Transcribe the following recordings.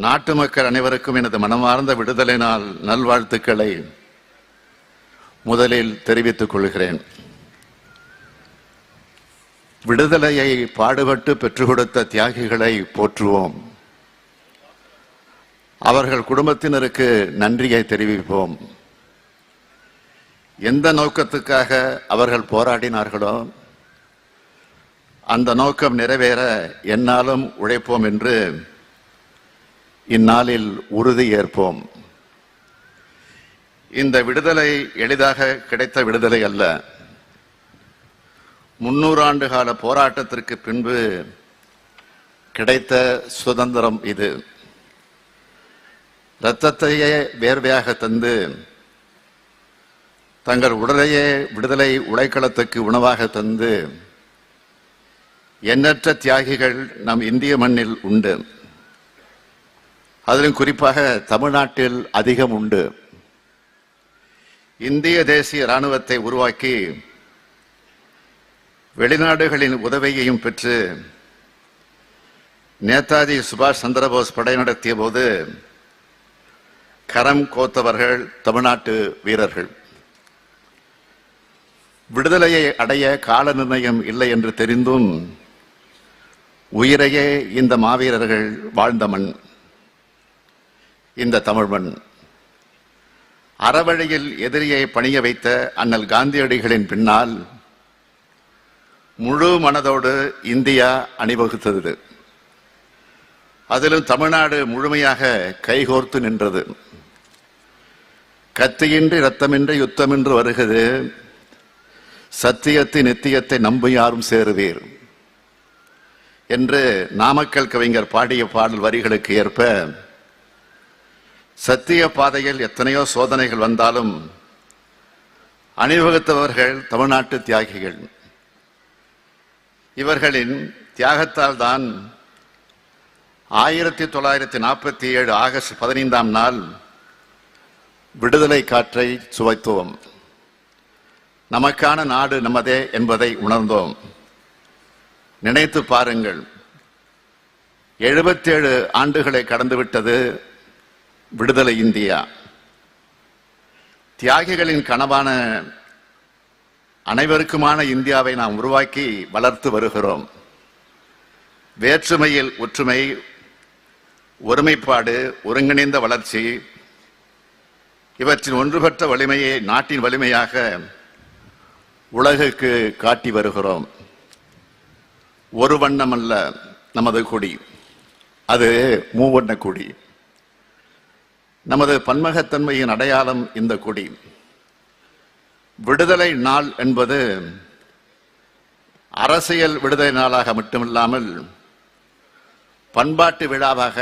நாட்டு மக்கள் அனைவருக்கும் எனது மனமார்ந்த விடுதலை நாள் நல்வாழ்த்துக்களை முதலில் தெரிவித்துக் கொள்கிறேன். விடுதலையை பாடுபட்டு பெற்றுக் கொடுத்த தியாகிகளை போற்றுவோம். அவர்கள் குடும்பத்தினருக்கு நன்றியை தெரிவிப்போம். எந்த நோக்கத்துக்காக அவர்கள் போராடினார்களோ அந்த நோக்கம் நிறைவேற எந்நாளும் உழைப்போம் என்று இந்நாளில் உறுதி ஏற்போம். இந்த விடுதலை எளிதாக கிடைத்த விடுதலை அல்ல. 300 ஆண்டு கால போராட்டத்திற்கு பின்பு கிடைத்த சுதந்திரம் இது. இரத்தத்தையே வேர்வையாக தந்து தங்கள் உடலையே விடுதலை உழைக்களத்துக்கு உணவாக தந்து எண்ணற்ற தியாகிகள் நம் இந்திய மண்ணில் உண்டு. அதிலும் குறிப்பாக தமிழ்நாட்டில் அதிகம் உண்டு. இந்திய தேசிய இராணுவத்தை உருவாக்கி வெளிநாடுகளின் உதவியையும் பெற்று நேதாஜி சுபாஷ் சந்திரபோஸ் படை நடத்திய போது கரம் கோத்தவர்கள் தமிழ்நாட்டு வீரர்கள். விடுதலையை அடைய கால நிர்ணயம் இல்லை என்று தெரிந்தும் உயிரையே இந்த மாவீரர்கள் வாழ்ந்த மண் இந்த தமிழ் மண். அறவழியில் எதிரியை பணிய வைத்த அண்ணல் காந்தியடிகளின் பின்னால் முழு மனதோடு இந்தியா அணிவகுத்தது. அதிலும் தமிழ்நாடு முழுமையாக கைகோர்த்து நின்றது. கத்தியின்றி இரத்தமின்றி யுத்தமின்றி வருகிறது, சத்தியத்தின் நித்தியத்தை நம்பி யாரும் சேருவீர் என்று நாமக்கல் கவிஞர் பாடிய பாடல் வரிகளுக்கு ஏற்ப சத்திய பாதையில் எத்தனையோ சோதனைகள் வந்தாலும் அணிவகுத்தவர்கள் தமிழ்நாட்டு தியாகிகள். இவர்களின் தியாகத்தால் தான் 1947 ஆகஸ்ட் 15ஆம் நாள் விடுதலை காற்றை சுவைத்தோம். நமக்கான நாடு நமதே என்பதை உணர்ந்தோம். நினைத்து பாருங்கள், 77 ஆண்டுகளை கடந்துவிட்டது விடுதலை இந்தியா. தியாகிகளின் கனவான அனைவருக்குமான இந்தியாவை நாம் உருவாக்கி வளர்த்து வருகிறோம். வேற்றுமையில் ஒற்றுமை, ஒருமைப்பாடு, ஒருங்கிணைந்த வளர்ச்சி இவற்றின் ஒன்றுபட்ட வலிமையை நாட்டின் வலிமையாக உலகுக்கு காட்டி வருகிறோம். ஒரு வண்ணம் அல்ல நமது கொடி, அது மூவண்ண கொடி. நமது பன்முகத்தன்மையின் அடையாளம் இந்த கொடி. விடுதலை நாள் என்பது அரசியல் விடுதலை நாளாக மட்டுமில்லாமல் பண்பாட்டு விழாவாக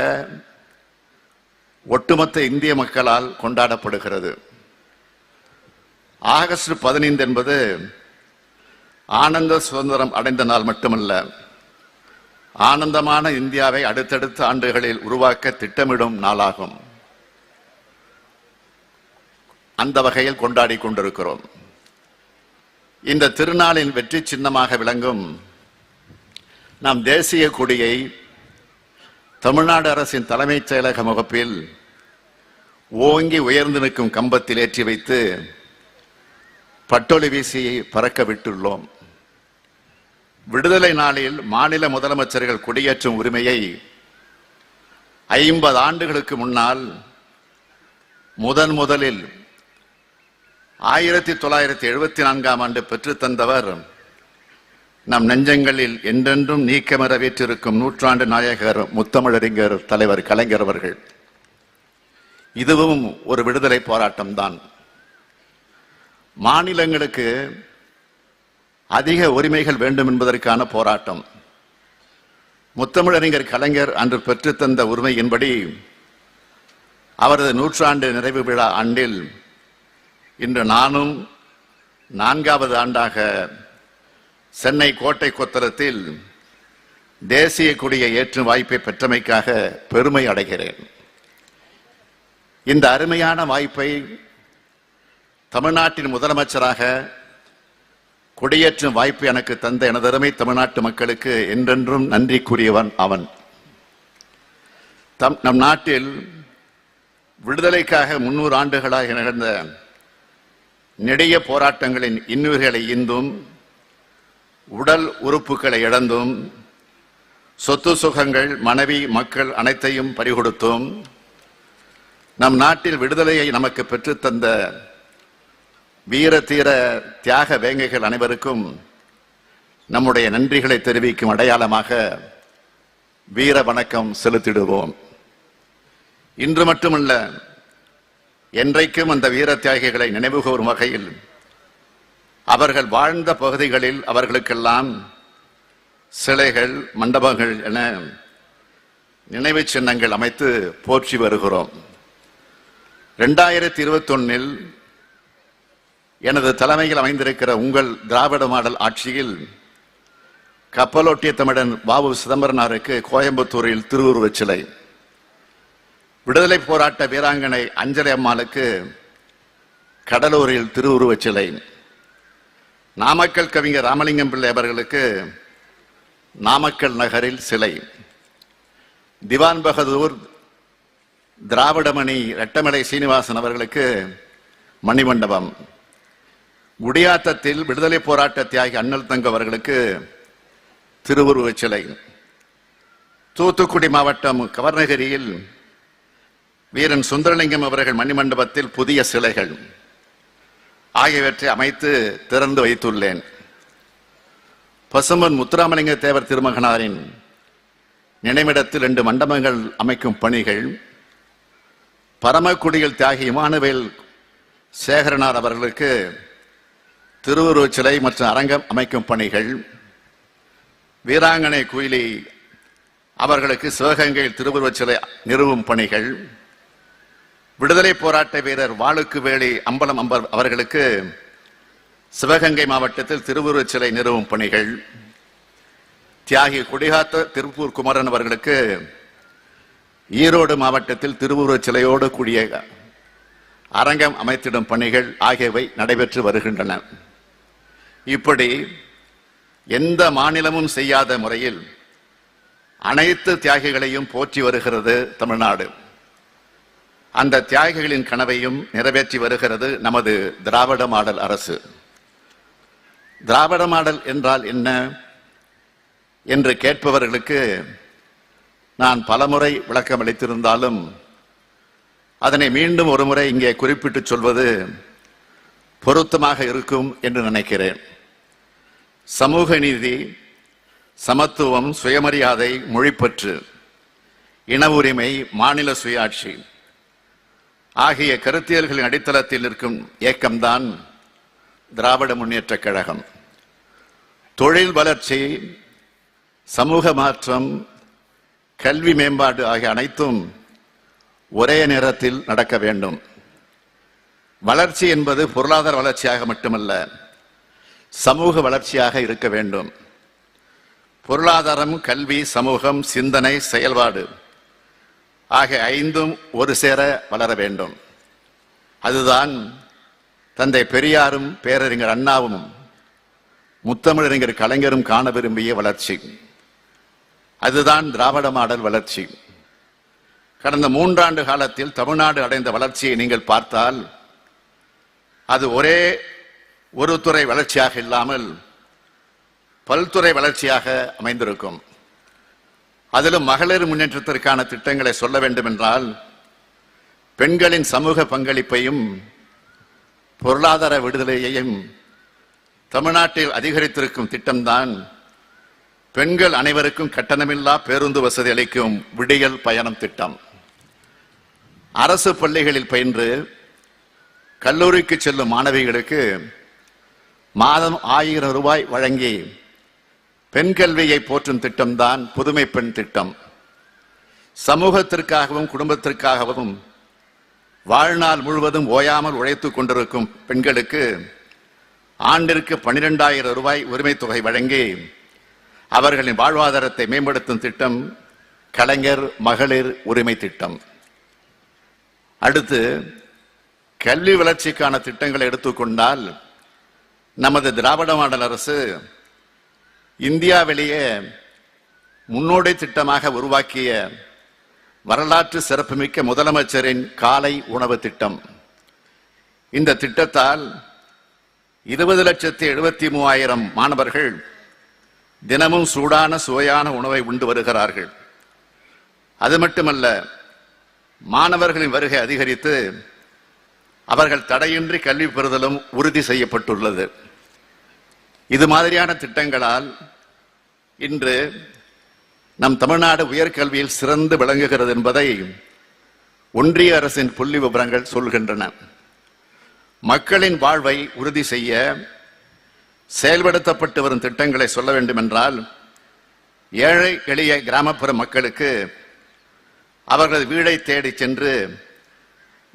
ஒட்டுமொத்த இந்திய மக்களால் கொண்டாடப்படுகிறது. ஆகஸ்ட் 15 என்பது ஆனந்த சுதந்திரம் அடைந்த நாள் மட்டுமல்ல, ஆனந்தமான இந்தியாவை அடுத்தடுத்த ஆண்டுகளில் உருவாக்க திட்டமிடும் நாளாகும். அந்த வகையில் கொண்டாடி கொண்டிருக்கிறோம். இந்த திருநாளின் வெற்றி சின்னமாக விளங்கும் நாம் தேசிய கொடியை தமிழ்நாடு அரசின் தலைமைச் செயலக முகப்பில் ஓங்கி உயர்ந்து நிற்கும் கம்பத்தில் ஏற்றி வைத்து பட்டொலி வீசி பறக்க விட்டுள்ளோம். விடுதலை நாளில் மாநில முதலமைச்சர்கள் கொடியேற்றும் உரிமையை 50 ஆண்டுகளுக்கு முன்னால் முதலில் 1974ஆம் ஆண்டு பெற்றுத்தந்தவர் நம் நெஞ்சங்களில் என்றென்றும் நீக்கமர வீற்றிருக்கும் நூற்றாண்டு நாயகர் முத்தமிழறிஞர் தலைவர் கலைஞர் அவர்கள். இதுவும் ஒரு விடுதலை போராட்டம்தான். மாநிலங்களுக்கு அதிக உரிமைகள் வேண்டும் என்பதற்கான போராட்டம். முத்தமிழறிஞர் கலைஞர் அன்று பெற்றுத்தந்த உரிமையின்படி அவரது நூற்றாண்டு நிறைவு விழா ஆண்டில் இன்று நானும் 4வது ஆண்டாக சென்னை கோட்டை கொத்தளத்தில் தேசிய கொடியை ஏற்றும் வாய்ப்பை பெற்றமைக்காக பெருமை அடைகிறேன். இந்த அருமையான வாய்ப்பை தமிழ்நாட்டின் முதலமைச்சராக கொடியேற்றும் வாய்ப்பு எனக்கு தந்த எனதருமை தமிழ்நாட்டு மக்களுக்கு என்றென்றும் நன்றி கூறியவன் அவன். நம் நாட்டில் விடுதலைக்காக 300 ஆண்டுகளாக நடந்த நெடிய போராட்டங்களின் இன்னுயிர்களை ஈந்தும் உடல் உறுப்புகளை இழந்தும் சொத்து சுகங்கள் மனைவி மக்கள் அனைத்தையும் பறிகொடுத்தும் நம் நாட்டில் விடுதலையை நமக்கு பெற்றுத்தந்த வீர தீர தியாக வேங்கைகள் அனைவருக்கும் நம்முடைய நன்றிகளை தெரிவிக்கும் அடையாளமாக வீர வணக்கம் செலுத்திடுவோம். இன்று மட்டுமல்ல, என்றைக்கும் அந்த வீர தியாகிகளை நினைவுகூரும் வகையில் அவர்கள் வாழ்ந்த பகுதிகளில் அவர்களுக்கெல்லாம் சிலைகள், மண்டபங்கள் என நினைவு சின்னங்கள் அமைத்து போற்றி வருகிறோம். 2021 எனது தலைமையில் அமைந்திருக்கிற உங்கள் திராவிட மாடல் ஆட்சியில் கப்பலோட்டிய தமிழன் வ.உ. சிதம்பரனாருக்கு கோயம்புத்தூரில் திருவுருவச் சிலை, விடுதலை போராட்ட வீராங்கனை அஞ்சலி அம்மாளுக்கு கடலூரில் திருவுருவச் சிலை, நாமக்கல் கவிஞர் ராமலிங்கம் பிள்ளை அவர்களுக்கு நாமக்கல் நகரில் சிலை, திவான் பகதூர் திராவிடமணி ரெட்டமலை சீனிவாசன் அவர்களுக்கு மணிமண்டபம், குடியாத்தத்தில் விடுதலை போராட்ட தியாகி அண்ணல் தங்கம் அவர்களுக்கு திருவுருவச் சிலை, தூத்துக்குடி மாவட்டம் கவர்நகிரியில் வீரன் சுந்தரலிங்கம் அவர்கள் மணிமண்டபத்தில் புதிய சிலைகள் ஆகியவற்றை அமைத்து திறந்து வைத்துள்ளேன். பசும்பொன் முத்துராமலிங்க தேவர் திருமகனாரின் நினைவிடத்தில் 2 மண்டபங்கள் அமைக்கும் பணிகள், பரமக்குடியில் தியாகி இமானுவேல் சேகரனார் அவர்களுக்கு திருவுருவச் சிலை மற்றும் அரங்கம் அமைக்கும் பணிகள், வீராங்கனை குயிலி அவர்களுக்கு சிவகங்கையில் திருவுருவச் சிலை நிறுவும் பணிகள், விடுதலை போராட்ட வீரர் வாளுக்கு வேலி அம்பலம் அம்பர் அவர்களுக்கு சிவகங்கை மாவட்டத்தில் திருவுருவச் சிலை நிறுவும் பணிகள், தியாகி குடிகாத்த திருப்பூர் குமரன் அவர்களுக்கு ஈரோடு மாவட்டத்தில் திருவுருவச் சிலையோடு கூடிய அரங்கம் அமைத்திடும் பணிகள் ஆகியவை நடைபெற்று வருகின்றன. இப்படி எந்த மாநிலமும் செய்யாத முறையில் அனைத்து தியாகிகளையும் போற்றி வருகிறது தமிழ்நாடு. அந்த தியாகிகளின் கனவையும் நிறைவேற்றி வருகிறது நமது திராவிட மாடல் அரசு. திராவிட மாடல் என்றால் என்ன என்று கேட்பவர்களுக்கு நான் பலமுறை விளக்கம் அளித்திருந்தாலும் அதனை மீண்டும் ஒரு முறை இங்கே குறிப்பிட்டு சொல்வது பொருத்தமாக இருக்கும் என்று நினைக்கிறேன். சமூக நீதி, சமத்துவம், சுயமரியாதை, மொழிப்பற்று, இன உரிமை, மாநில சுயாட்சி ஆகிய கருத்தியல்களின் அடித்தளத்தில் நிற்கும் இயக்கம்தான் திராவிட முன்னேற்றக் கழகம். தொழில் வளர்ச்சி, சமூக மாற்றம், கல்வி மேம்பாடு ஆகிய அனைத்தும் ஒரே நேரத்தில் நடக்க வேண்டும். வளர்ச்சி என்பது பொருளாதார வளர்ச்சியாக மட்டுமல்ல, சமூக வளர்ச்சியாக இருக்க வேண்டும். பொருளாதாரம், கல்வி, சமூகம், சிந்தனை, செயல்பாடு ஆகிய 5ம் ஒரு சேர வளர வேண்டும். அதுதான் தந்தை பெரியாரும் பேரறிஞர் அண்ணாவும் முத்தமிழறிஞர் கலைஞரும் காண விரும்பிய வளர்ச்சி. அதுதான் திராவிட மாடல் வளர்ச்சி. கடந்த 3 ஆண்டு காலத்தில் தமிழ்நாடு அடைந்த வளர்ச்சியை நீங்கள் பார்த்தால் அது ஒரே ஒரு துறை வளர்ச்சியாக இல்லாமல் பல்துறை வளர்ச்சியாக அமைந்திருக்கும். அதிலும் மகளிர் முன்னேற்றத்திற்கான திட்டங்களை சொல்ல வேண்டும் என்றால் பெண்களின் சமூக பங்களிப்பையும் பொருளாதார விடுதலையையும் தமிழ்நாட்டில் அதிகரித்திருக்கும் திட்டம்தான் பெண்கள் அனைவருக்கும் கட்டணமில்லா பேருந்து வசதி அளிக்கும் விடியல் பயணம் திட்டம். அரசு பள்ளிகளில் பயின்று கல்லூரிக்கு செல்லும் மாணவிகளுக்கு மாதம் 1000 ரூபாய் வழங்கி பெண் கல்வியை போற்றும் திட்டம்தான் புதுமை பெண் திட்டம். சமூகத்திற்காகவும் குடும்பத்திற்காகவும் வாழ்நாள் முழுவதும் ஓயாமல் உழைத்துக் கொண்டிருக்கும் பெண்களுக்கு ஆண்டிற்கு 12,000 ரூபாய் உரிமை தொகை வழங்கி அவர்களின் வாழ்வாதாரத்தை மேம்படுத்தும் திட்டம் கலைஞர் மகளிர் உரிமை திட்டம். அடுத்து கல்வி வளர்ச்சிக்கான திட்டங்களை எடுத்துக்கொண்டால் நமது திராவிட மாடல் அரசு இந்தியாவிலேயே முன்னோடி திட்டமாக உருவாக்கிய வரலாற்று சிறப்புமிக்க முதலமைச்சரின் காலை உணவு திட்டம். இந்த திட்டத்தால் 20,73,000 மாணவர்கள் தினமும் சூடான சுவையான உணவை உண்டு வருகிறார்கள். அது மட்டுமல்ல, மாணவர்களின் வருகை அதிகரித்து அவர்கள் தடையின்றி கல்வி பெறுதலும் உறுதி செய்யப்பட்டுள்ளது. இது மாதிரியான திட்டங்களால் இன்று நம் தமிழ்நாடு உயர்கல்வியில் சிறந்து விளங்குகிறது என்பதை ஒன்றிய அரசின் புள்ளி விவரங்கள் சொல்கின்றன. மக்களின் வாழ்வை உறுதி செய்ய செயல்படுத்தப்பட்டு வரும் திட்டங்களை சொல்ல வேண்டும் என்றால், ஏழை எளிய கிராமப்புற மக்களுக்கு அவர்களது வீடை தேடி சென்று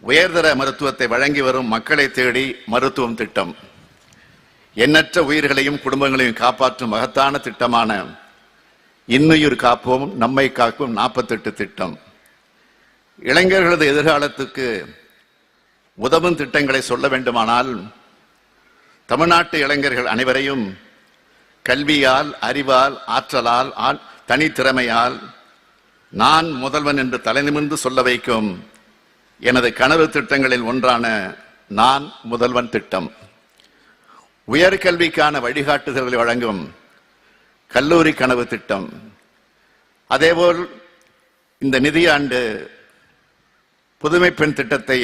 உயர்தர மருத்துவத்தை வழங்கி வரும் மக்களை தேடி மருத்துவம் திட்டம், எண்ணற்ற உயிர்களையும் குடும்பங்களையும் காப்பாற்றும் மகத்தான திட்டமான இன்னுயிர் காப்போம் நம்மை காக்கும் 48 திட்டம், இளைஞர்களது எதிர்காலத்துக்கு உதவும் திட்டங்களை சொல்ல வேண்டுமானால், தமிழ்நாட்டு இளைஞர்கள் அனைவரையும் கல்வியால், அறிவால், ஆற்றலால், தனித்திறமையால் நான் முதல்வன் என்று தலைநிமிர்ந்து சொல்ல வைக்கும் எனது கனவு திட்டங்களில் ஒன்றான நான் முதல்வன் திட்டம், உயர்கல்விக்கான வழிகாட்டுதல்களை வழங்கும் கல்லூரி கனவு திட்டம், அதேபோல் இந்த நிதியாண்டு புதுமை பெண் திட்டத்தை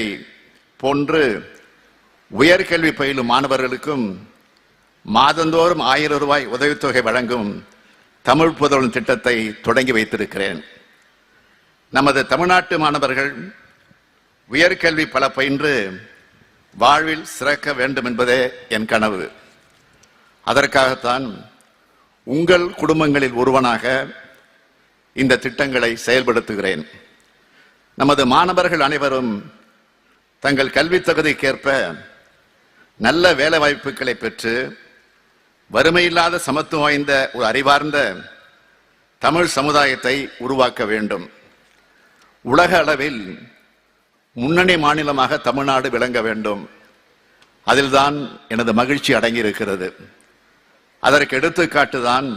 போன்று உயர்கல்வி பயிலும் மாணவர்களுக்கும் மாதந்தோறும் 1000 ரூபாய் உதவித்தொகை வழங்கும் தமிழ் புதல்வன் திட்டத்தை தொடங்கி வைத்திருக்கிறேன். நமது தமிழ்நாட்டு மாணவர்கள் உயர்கல்வி பல பயின்று வாழ்வில் சிறக்க வேண்டும் என்பதே என் கனவு. அதற்காகத்தான் உங்கள் குடும்பங்களில் ஒருவனாக இந்த திட்டங்களை செயல்படுத்துகிறேன். நமது மாணவர்கள் அனைவரும் தங்கள் கல்வி தகுதிக்கேற்ப நல்ல வேலை வாய்ப்புகளை பெற்று வறுமையில்லாத சமத்துவம் வாய்ந்த ஒரு அறிவார்ந்த தமிழ் சமுதாயத்தை உருவாக்க வேண்டும். உலக அளவில் முன்னணி மாநிலமாக தமிழ்நாடு விளங்க வேண்டும். அதில்தான் எனது மகிழ்ச்சி அடங்கியிருக்கிறது. அதற்கு எடுத்துக்காட்டுதான்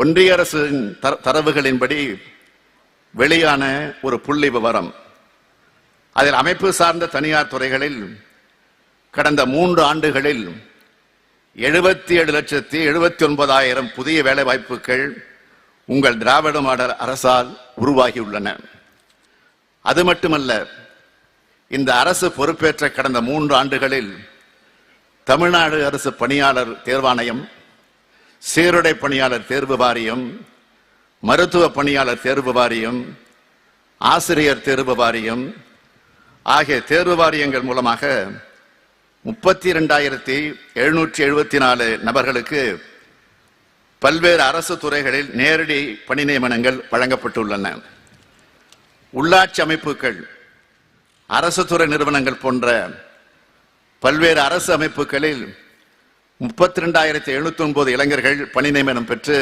ஒன்றிய அரசின் தரவுகளின்படி வெளியான ஒரு புள்ளி விவரம். அதில் அமைப்பு சார்ந்த தனியார் துறைகளில் கடந்த 3 ஆண்டுகளில் 77,79,000 புதிய வேலை வாய்ப்புகள் உங்கள் திராவிட மாடல் அரசால் உருவாகியுள்ளன. அது மட்டுமல்ல, இந்த அரசு பொறுப்பேற்ற கடந்த 3 ஆண்டுகளில் தமிழ்நாடு அரசு பணியாளர் தேர்வாணையம், சீருடை பணியாளர் தேர்வு வாரியம், மருத்துவ பணியாளர் தேர்வு வாரியம், ஆசிரியர் தேர்வு வாரியம் ஆகிய தேர்வு வாரியங்கள் மூலமாக 32,774 நபர்களுக்கு பல்வேறு அரசு துறைகளில் நேரடி பணி நியமனங்கள் வழங்கப்பட்டுள்ளன. உள்ளாட்சி அமைப்புகள், அரசு துறை நிறுவனங்கள் போன்ற பல்வேறு அரசு அமைப்புகளில் 32,709 இளைஞர்கள் பணி நியமனம் பெற்று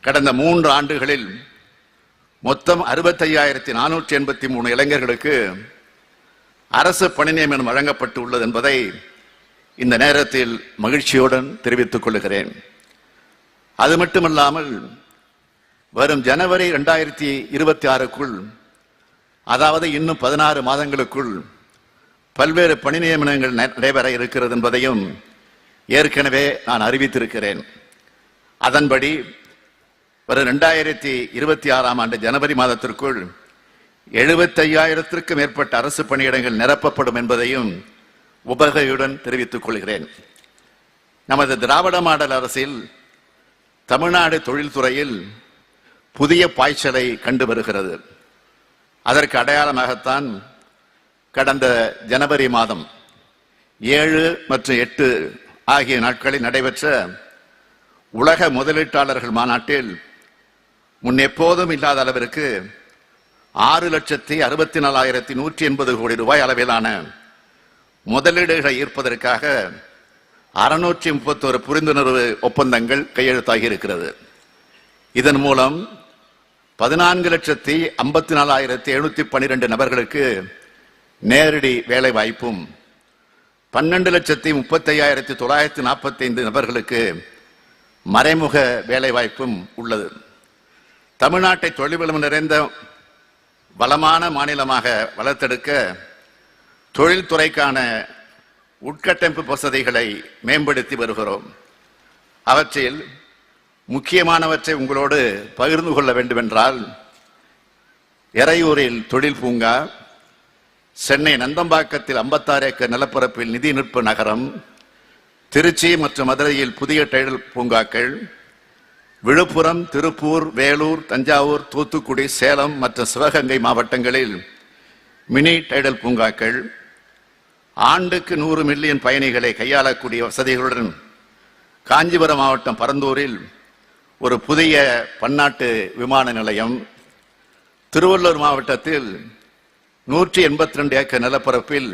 கடந்த 3 ஆண்டுகளில் மொத்தம் 65,483 இளைஞர்களுக்கு அரசு பணி நியமனம் வழங்கப்பட்டு உள்ளது என்பதை இந்த நேரத்தில் மகிழ்ச்சியுடன் தெரிவித்துக் கொள்கிறேன். அது மட்டுமல்லாமல் வரும் ஜனவரி 2026க்குள், அதாவது இன்னும் 16 மாதங்களுக்குள் பல்வேறு பணி நியமனங்கள் நடைபெற இருக்கிறது என்பதையும் ஏற்கனவே நான் அறிவித்திருக்கிறேன். அதன்படி வரும் 2026ஆம் ஆண்டு ஜனவரி மாதத்திற்குள் 75,000க்கும் மேற்பட்ட அரசு பணியிடங்கள் நிரப்பப்படும் என்பதையும் உபகையுடன் தெரிவித்துக் கொள்கிறேன். நமது திராவிட மாடல் அரசில் தமிழ்நாடு தொழில்துறையில் புதிய பாய்ச்சலை கண்டு வருகிறது. அதற்கு அடையாளமாகத்தான் கடந்த ஜனவரி மாதம் 7 மற்றும் 8 ஆகிய நாட்களில் நடைபெற்ற உலக முதலீட்டாளர்கள் மாநாட்டில் முன் எப்போதும் இல்லாத அளவிற்கு 6,64,180 கோடி ரூபாய் அளவிலான முதலீடுகளை ஈர்ப்பதற்காக 631 புரிந்துணர்வு ஒப்பந்தங்கள் கையெழுத்தாகி இருக்கிறது. இதன் மூலம் 14,54,712 நபர்களுக்கு நேரடி வேலை வாய்ப்பும், 12,35,945 நபர்களுக்கு மறைமுக வேலை வாய்ப்பும் உள்ளது. தமிழ்நாட்டை தொழில் வளம் நிறைந்த வளமான மாநிலமாக வளர்த்தெடுக்க தொழில்துறைக்கான உட்கட்டமைப்பு வசதிகளை மேம்படுத்தி வருகிறோம். அவற்றில் முக்கியமானவற்றை உங்களோடு பகிர்ந்து கொள்ள வேண்டுமென்றால், எறையூரில் தொழில் பூங்கா, சென்னை நந்தம்பாக்கத்தில் 56 ஏக்கர் நிலப்பரப்பில் நிதிநுட்ப நகரம், திருச்சி மற்றும் மதுரையில் புதிய டைடல் பூங்காக்கள், விழுப்புரம், திருப்பூர், வேலூர், தஞ்சாவூர், தூத்துக்குடி, சேலம் மற்றும் சிவகங்கை மாவட்டங்களில் மினி டைடல் பூங்காக்கள், ஆண்டுக்கு 100 மில்லியன் பயணிகளை கையாளக்கூடிய வசதிகளுடன் காஞ்சிபுரம் மாவட்டம் பரந்தூரில் ஒரு புதிய பன்னாட்டு விமான நிலையம், திருவள்ளூர் மாவட்டத்தில் 182 ஏக்கர் நிலப்பரப்பில்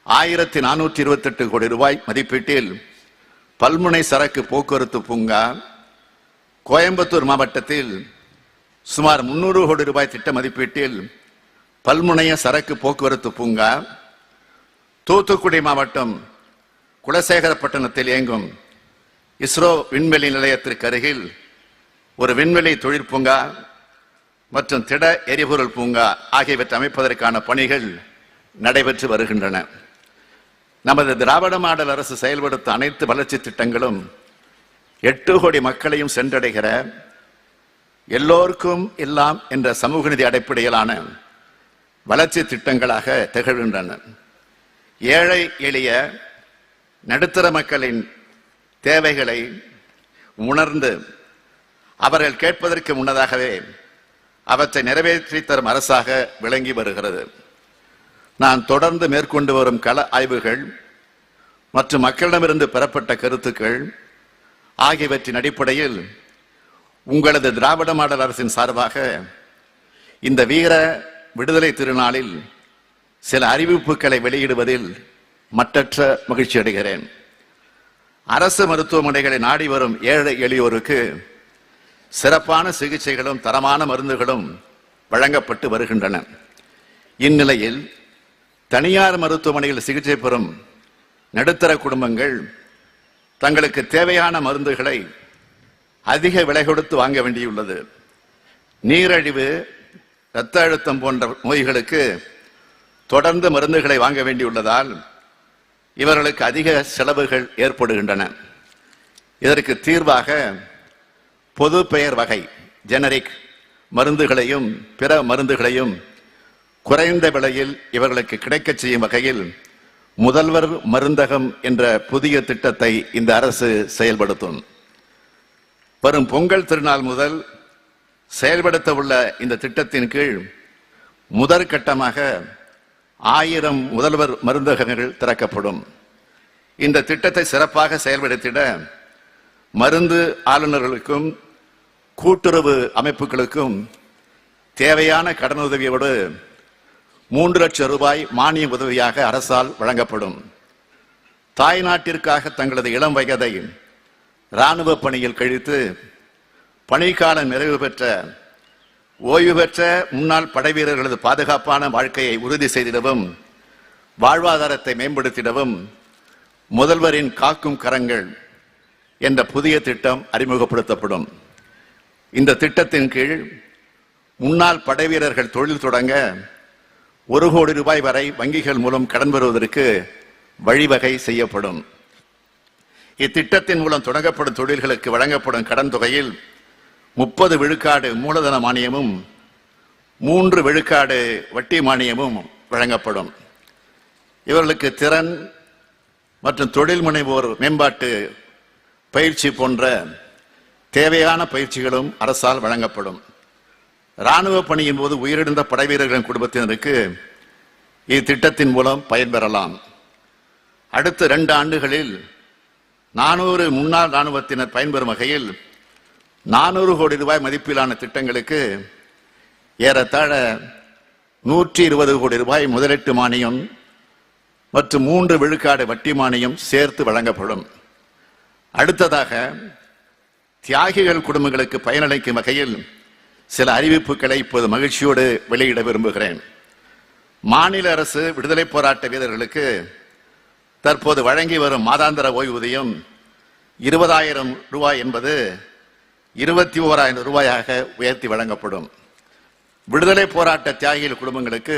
1428 கோடி ரூபாய் மதிப்பீட்டில் பல்முனை சரக்கு போக்குவரத்து பூங்கா, கோயம்புத்தூர் மாவட்டத்தில் சுமார் 300 கோடி ரூபாய் திட்ட மதிப்பீட்டில் பல்முனைய சரக்கு போக்குவரத்து பூங்கா, தூத்துக்குடி மாவட்டம் குலசேகரப்பட்டினத்தில் இயங்கும் இஸ்ரோ விண்வெளி நிலையத்திற்கு அருகில் ஒரு விண்வெளி தொழிற்பூங்கா மற்றும் திட எரிபொருள் பூங்கா ஆகியவற்றை அமைப்பதற்கான பணிகள் நடைபெற்று வருகின்றன. நமது திராவிட மாடல் அரசு செயல்படுத்த அனைத்து வளர்ச்சி திட்டங்களும் 8 கோடி மக்களையும் சென்றடைகிற எல்லோருக்கும் எல்லாம் என்ற சமூக நீதி அடிப்படையிலான வளர்ச்சி திட்டங்களாக திகழ்கின்றன. ஏழை எளிய நடுத்தர மக்களின் தேவைகளை உணர்ந்து அவர்கள் கேட்பதற்கு முன்னதாகவே அவற்றை நிறைவேற்றி தரும் அரசாக விளங்கி வருகிறது. நான் தொடர்ந்து மேற்கொண்டு வரும் கள ஆய்வுகள் மற்றும் மக்களிடமிருந்து பெறப்பட்ட கருத்துக்கள் ஆகியவற்றின் அடிப்படையில் உங்களது திராவிட மாடல் அரசின் சார்பாக இந்த வீர விடுதலை திருநாளில் சில அறிவிப்புகளை வெளியிடுவதில் மற்றற்ற மகிழ்ச்சி அடைகிறேன். அரசு மருத்துவமனைகளை நாடி வரும் ஏழை எளியோருக்கு சிறப்பான சிகிச்சைகளும் தரமான மருந்துகளும் வழங்கப்பட்டு வருகின்றன. இந்நிலையில் தனியார் மருத்துவமனையில் சிகிச்சை பெறும் நடுத்தர குடும்பங்கள் தங்களுக்கு தேவையான மருந்துகளை அதிக விலை கொடுத்து வாங்க வேண்டியுள்ளது. நீரிழிவு, இரத்த அழுத்தம் போன்ற நோய்களுக்கு தொடர்ந்து மருந்துகளை வாங்க வேண்டியுள்ளதால் இவர்களுக்கு அதிக செலவுகள் ஏற்படுகின்றன. இதற்கு தீர்வாக பொது பெயர் வகை ஜெனரிக் மருந்துகளையும் பிற மருந்துகளையும் குறைந்த விலையில் இவர்களுக்கு கிடைக்கச் செய்யும் வகையில் முதல்வர் மருந்தகம் என்ற புதிய திட்டத்தை இந்த அரசு செயல்படுத்தும். வரும் பொங்கல் திருநாள் முதல் செயல்படுத்த உள்ள இந்த திட்டத்தின் கீழ் முதற்கட்டமாக 1000 முதல்வர் மருந்தகங்கள் திறக்கப்படும். இந்த திட்டத்தை சிறப்பாக செயல்படுத்திட மருந்து ஆளுநர்களுக்கும் கூட்டுறவு அமைப்புகளுக்கும் தேவையான கடனுதவியோடு 3 லட்சம் ரூபாய் மானிய உதவியாக அரசால் வழங்கப்படும். தாய்நாட்டிற்காக தங்களது இளம் வயதை இராணுவ பணியில் கழித்து பணிக்காலம் நிறைவு பெற்ற ஓய்வு பெற்ற முன்னாள் படை வீரர்களது பாதுகாப்பான வாழ்க்கையை உறுதி செய்திடவும் வாழ்வாதாரத்தை மேம்படுத்திடவும் முதல்வரின் காக்கும் கரங்கள் என்ற புதிய திட்டம் அறிமுகப்படுத்தப்படும். இந்த திட்டத்தின் கீழ் முன்னாள் படை வீரர்கள் தொழில் தொடங்க 1 கோடி ரூபாய் வரை வங்கிகள் மூலம் கடன் பெறுவதற்கு வழிவகை செய்யப்படும். இத்திட்டத்தின் மூலம் தொடங்கப்படும் தொழில்களுக்கு வழங்கப்படும் கடன் தொகையில் 30 விழுக்காடு மூலதன மானியமும் 3 விழுக்காடு வட்டி மானியமும் வழங்கப்படும். இவர்களுக்கு திறன் மற்றும் தொழில் முனைவோர் மேம்பாட்டு பயிற்சி போன்ற தேவையான பயிற்சிகளும் அரசால் வழங்கப்படும். இராணுவ பணியின் போது உயிரிழந்த படை வீரர்களின் குடும்பத்தினருக்கு இத்திட்டத்தின் மூலம் பயன்பெறலாம். அடுத்த 2 ஆண்டுகளில் 400 முன்னாள் இராணுவத்தினர் பயன்பெறும் வகையில் 400 கோடி ரூபாய் மதிப்பிலான திட்டங்களுக்கு ஏறத்தாழ 120 கோடி ரூபாய் முதலீட்டு மானியம் மற்றும் 3 விழுக்காடு வட்டி மானியம் சேர்த்து வழங்கப்படும். அடுத்ததாக தியாகிகள் குடும்பங்களுக்கு பயனளிக்கும் வகையில் சில அறிவிப்புகளை இப்போது மகிழ்ச்சியோடு வெளியிட விரும்புகிறேன். மாநில அரசு விடுதலை போராட்ட வீரர்களுக்கு தற்போது வழங்கி வரும் மாதாந்திர ஓய்வூதியம் 20,000 ரூபாய் என்பது 21,000 ரூபாயாக உயர்த்தி வழங்கப்படும். விடுதலை போராட்ட தியாகிகள் குடும்பங்களுக்கு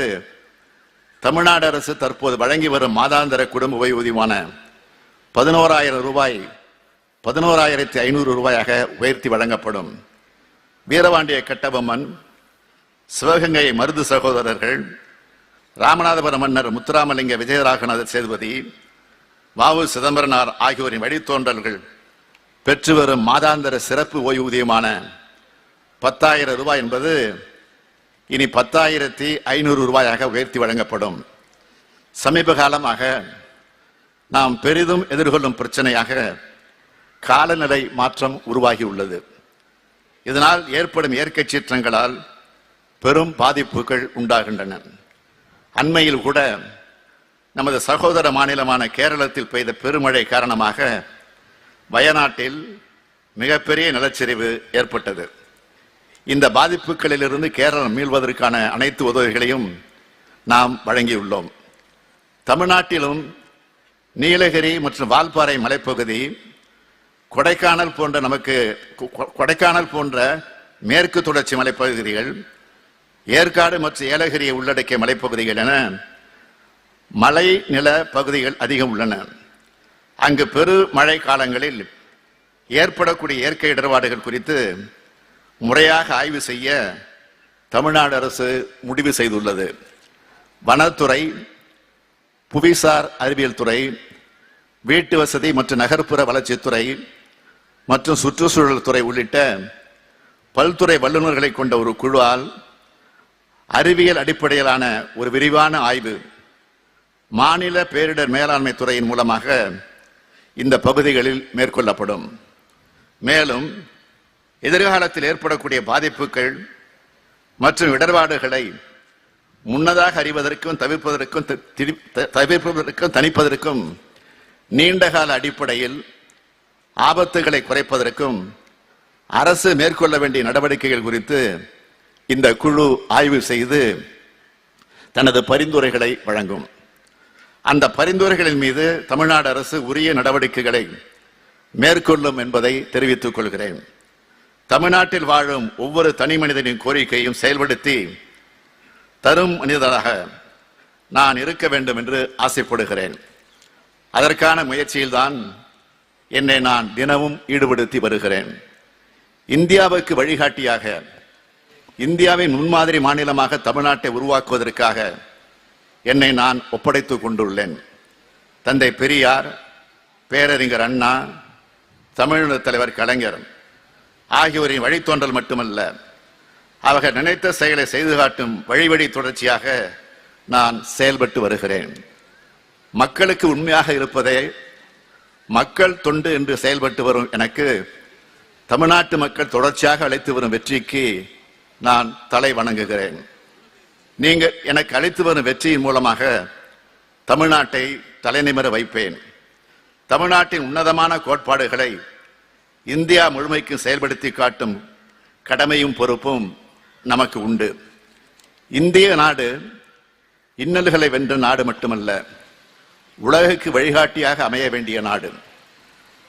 தமிழ்நாடு அரசு தற்போது வழங்கி வரும் மாதாந்திர குடும்ப ஓய்வூதியமான 11,000 ரூபாய் 11,500 ரூபாயாக உயர்த்தி வழங்கப்படும். வீரபாண்டிய கட்டபொம்மன், சிவகங்கை மருது சகோதரர்கள், ராமநாதபுரம் மன்னர் முத்துராமலிங்க விஜயராகநாத சேதுபதி, வ.உ. சிதம்பரனார் ஆகியோரின் வழித்தோன்றல்கள் பெற்று வரும் மாதாந்திர சிறப்பு ஓய்வூதியமான 10,000 ரூபாய் என்பது இனி 10,500 ரூபாயாக உயர்த்தி வழங்கப்படும். சமீப காலமாக நாம் பெரிதும் எதிர்கொள்ளும் பிரச்சனையாக காலநிலை மாற்றம் உருவாகியுள்ளது. இதனால் ஏற்படும் இயற்கை சீற்றங்களால் பெரும் பாதிப்புகள் உண்டாகின்றன. அண்மையில் கூட நமது சகோதர மாநிலமான கேரளத்தில் பெய்த பெருமழை காரணமாக வயநாட்டில் மிகப்பெரிய நிலச்சரிவு ஏற்பட்டது. இந்த பாதிப்புகளிலிருந்து கேரளம் மீள்வதற்கான அனைத்து உதவிகளையும் நாம் வழங்கியுள்ளோம். தமிழ்நாட்டிலும் நீலகிரி மற்றும் வால்பாறை மலைப்பகுதி, கொடைக்கானல் போன்ற மேற்கு தொடர்ச்சி மலைப்பகுதிகள், ஏற்காடு மற்றும் ஏலகிரியை உள்ளடக்கிய மலைப்பகுதிகள் என மலை நில பகுதிகள் அதிகம் உள்ளன. அங்கு பெரு மழை காலங்களில் ஏற்படக்கூடிய இயற்கை இடர்பாடுகள் குறித்து முறையாக ஆய்வு செய்ய தமிழ்நாடு அரசு முடிவு செய்துள்ளது. வனத்துறை, புவிசார் அறிவியல் துறை, வீட்டு வசதி மற்றும் நகர்ப்புற வளர்ச்சித்துறை மற்றும் சுற்றுச்சூழல் துறை உள்ளிட்ட பல்துறை வல்லுநர்களை கொண்ட ஒரு குழுவால் அறிவியல் அடிப்படையிலான ஒரு விரிவான ஆய்வு மாநில பேரிடர் மேலாண்மை துறையின் மூலமாக இந்த பகுதிகளில் மேற்கொள்ளப்படும். மேலும் எதிர்காலத்தில் ஏற்படக்கூடிய பாதிப்புகள் மற்றும் இடர்பாடுகளை முன்னதாக அறிவதற்கும் தவிர்ப்பதற்கும் தணிப்பதற்கும் நீண்டகால அடிப்படையில் ஆபத்துகளை குறைப்பதற்கும் அரசு மேற்கொள்ள வேண்டிய நடவடிக்கைகள் குறித்து இந்த குழு ஆய்வு செய்து தனது பரிந்துரைகளை வழங்கும். அந்த பரிந்துரைகளின் மீது தமிழ்நாடு அரசு உரிய நடவடிக்கைகளை மேற்கொள்ளும் என்பதை தெரிவித்துக் கொள்கிறேன். தமிழ்நாட்டில் வாழும் ஒவ்வொரு தனி மனிதனின் கோரிக்கையும் செயல்படுத்தி தரும் மனிதராக நான் இருக்க வேண்டும் என்று ஆசைப்படுகிறேன். அதற்கான முயற்சியில்தான் என்னை நான் தினமும் ஈடுபடுத்தி வருகிறேன். இந்தியாவுக்கு வழிகாட்டியாக, இந்தியாவின் முன்மாதிரி மாநிலமாக தமிழ்நாட்டை உருவாக்குவதற்காக என்னை நான் ஒப்படைத்துக் கொண்டுள்ளேன். தந்தை பெரியார், பேரறிஞர் அண்ணா, தமிழக தலைவர் கலைஞர் ஆகியோரின் வழித்தோன்றல் மட்டுமல்ல, அவர்கள் நினைத்த செயலை செய்து காட்டும் வழி தொடர்ச்சியாக நான் செயல்பட்டு வருகிறேன். மக்களுக்கு உண்மையாக இருப்பதே மக்கள் தொண்டு என்று செயல்பட்டு வரும் எனக்கு தமிழ்நாட்டு மக்கள் தொடர்ச்சியாக அழைத்து வரும் வெற்றிக்கு நான் தலை வணங்குகிறேன். நீங்கள் எனக்கு அழைத்து வரும் வெற்றியின் மூலமாக தமிழ்நாட்டை தலைநிமிர வைப்பேன். தமிழ்நாட்டின் உன்னதமான கோட்பாடுகளை இந்தியா முழுமைக்கு செயல்படுத்தி காட்டும் கடமையும் பொறுப்பும் நமக்கு உண்டு. இந்திய நாடு இன்னல்களை வென்ற நாடு மட்டுமல்ல, உலகுக்கு வழிகாட்டியாக அமைய வேண்டிய நாடு.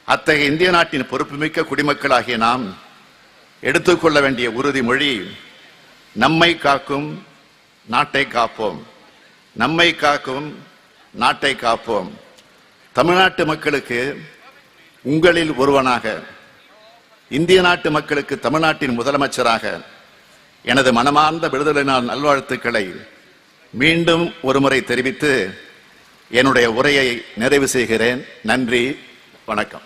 அத்தகைய இந்திய நாட்டின் பொறுப்புமிக்க குடிமக்களாகிய நாம் எடுத்துக்கொள்ள வேண்டிய உறுதிமொழி, நம்மை காக்கும் நாட்டை காப்போம், நம்மை காக்கும் நாட்டை காப்போம். தமிழ்நாட்டு மக்களுக்கு உங்களில் ஒருவனாக, இந்திய நாட்டு மக்களுக்கு தமிழ்நாட்டின் முதலமைச்சராக எனது மனமார்ந்த விடுதலை நாள் நல்வாழ்த்துக்களை மீண்டும் ஒருமுறை தெரிவித்து என்னுடைய உரையை நிறைவு செய்கிறேன். நன்றி, வணக்கம்.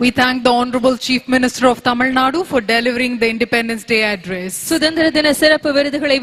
We thank the Honorable Chief Minister of Tamil Nadu for delivering the Independence Day address. சுதந்திர தின சிறப்பு விருதுகளை